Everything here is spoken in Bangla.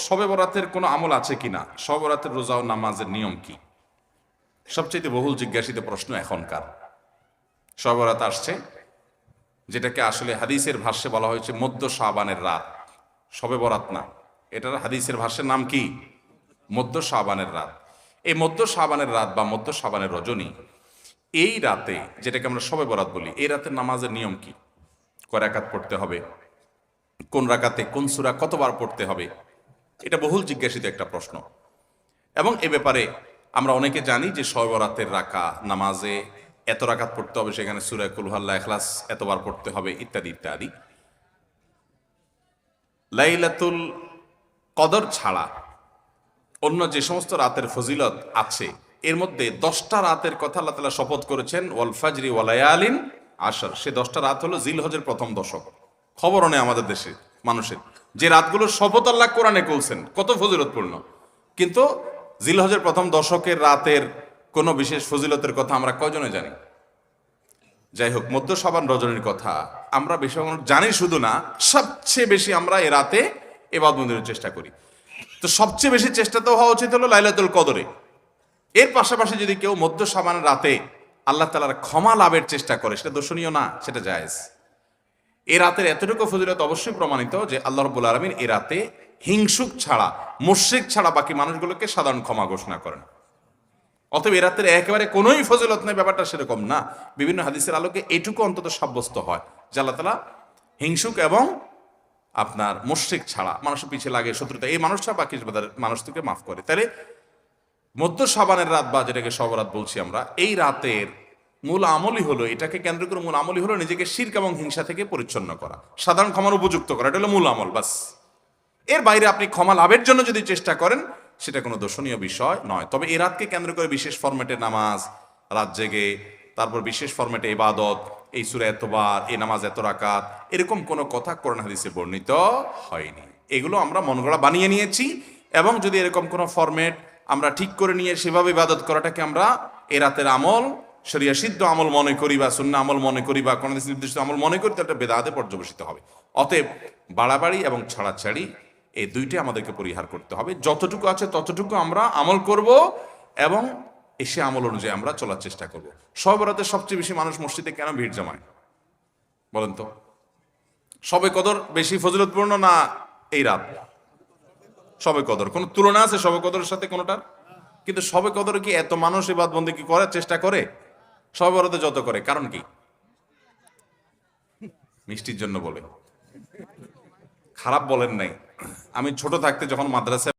শবে বরাতের কোনো আমল আছে কিনা, শবে বরাতের রোজা ও নামাজের নিয়ম কি, সবচেয়ে বহুল জিজ্ঞাসিত প্রশ্ন এখনকার। শবে বরাত আসছে, যেটাকে আসলে হাদিসের ভাষ্যে বলা হয়েছে মধ্য শাবানের রাত, শবে বরাত না, এটার হাদিসের ভাষ্যের নাম কি? মধ্য শাবানের রাত। এই মধ্য শাবানের রাত বা মধ্য শাবানের রজনী, এই রাতে যেটাকে আমরা শবে বরাত বলি, এই রাতের নামাজের নিয়ম কি, কয় রাকাত পড়তে হবে, কোন রাকাতে কোন সূরা কতবার পড়তে হবে, এটা বহুল জিজ্ঞাসিত একটা প্রশ্ন। এবং এ ব্যাপারে আমরা অনেকে জানি যে শবে বরাতের নামাজে এত রাকাত পড়তে হবে, সেখানে সূরা কুল হুয়াল্লাহ, ইখলাস এতবার পড়তে হবে, ইত্যাদি ইত্যাদি। লাইলাতুল কদর ছাড়া অন্য যে সমস্ত রাতের ফজিলত আছে, এর মধ্যে 10টা রাতের কথা আল্লাহ তাআলা শপথ করেছেন, ওয়াল ফাজরি ওয়া লায়ালিন আশর। সে 10টা রাত হলো জিলহজের প্রথম দশক। খবরও নেই আমাদের দেশে মানুষের, যে রাতগুলোর শপথ আল্লাহ কোরআনে করছেন, কত ফজিলতপূর্ণ, কিন্তু জিলহজের প্রথম দশকের রাতের কোনো বিশেষ ফজিলতের কথা আমরা কয়জনে জানি? যাই হোক, মধ্য শাবান রজনীর কথা আমরা বেশি জানি শুধু না, সবচেয়ে বেশি আমরা এ রাতে ইবাদত বন্দেগীর চেষ্টা করি। তো সবচেয়ে বেশি চেষ্টা তো হওয়া উচিত হলো লাইলাতুল কদরে। এর পাশাপাশি যদি কেউ মধ্য শাবান রাতে আল্লাহ তাআলার ক্ষমা লাভের চেষ্টা করে, সেটা দর্শনীয় না, সেটা জায়েজ। এ রাতের এতটুকু ফজিলত অবশ্যই প্রমাণিত যে আল্লাহ রাব্বুল আলামিন এ রাতে হিংসুক ছাড়া, মুশরিক ছাড়া বাকি মানুষগুলোকে সাধারণ ক্ষমা ঘোষণা করেন। অতএব এ রাতের একেবারে কোনোই ফজিলত নেই, ব্যাপারটা সেরকম না। বিভিন্ন হাদিসের আলোকে এটুকু অন্তত সাব্যস্ত হয় যে আল্লাহ তাআলা হিংসুক এবং আপনার মুশরিক ছাড়া, মানুষের পিছিয়ে লাগে শত্রুতা, এই মানুষটা বাকি মানুষকে মাফ করে। তাহলে মধ্য শাবানের রাত বা যেটাকে শবরাত বলছি আমরা, এই রাতের মূল আমলই হলো, এটাকে কেন্দ্র করে মূল আমলই হলো নিজেকে শিরক এবং হিংসা থেকে পরিচ্ছন্ন করা, সাধারণ ক্ষমার উপযুক্ত করা, এটা হলো মূল আমল, বাস। এর বাইরে আপনি ক্ষমা লাভের জন্য যদি চেষ্টা করেন, সেটা কোনো দর্শনীয় বিষয় নয়। তবে এই রাতকে কেন্দ্র করে বিশেষ ফরম্যাটে নামাজ, রাত জেগে, তারপর বিশেষ ফরম্যাটে ইবাদত, এই সূরা এতবার, এই নামাজ এত রাকাত, এরকম কোনো কথা কোরআন হাদিসে বর্ণিত হয়নি। এগুলো আমরা মনগড়া বানিয়ে নিয়েছি। এবং যদি এরকম কোনো ফরম্যাট আমরা ঠিক করে নিয়ে সেভাবে ইবাদত করাটাকে আমরা এ রাতের আমল, শরিয়া সিদ্ধ আমল মনে করি বা সুন্নাহ আমল মনে করি বা কোন নির্দিষ্ট আমল মনে করি, তো একটা বেদাতে পর্যবেসিত হবে। অতএব বাড়াবাড়ি এবং ছাড়াছাড়ি এই দুইটাই আমাদেরকে পরিহার করতে হবে। যতটুকু আছে ততটুকু আমরা আমল করব এবং এসে আমল অনুযায়ী আমরা চলার চেষ্টা করব। শবে বরাতে সবচেয়ে বেশি মানুষ মসজিদে কেন ভিড় জমায় বলেন তো? শবে কদর বেশি ফজিলতপূর্ণ না এই রাত? শবে কদর কোনো তুলনা আছে শবে কদরের সাথে কোনোটার? কিন্তু শবে কদরে কি এত মানুষ ইবাদত বন্দেগী করার চেষ্টা করে শবে বরাতে যত করে? কারণ কি? মিষ্টির জন্য বলে, খারাপ বলেন নাই। আমি ছোট থাকতে যখন মাদ্রাসায়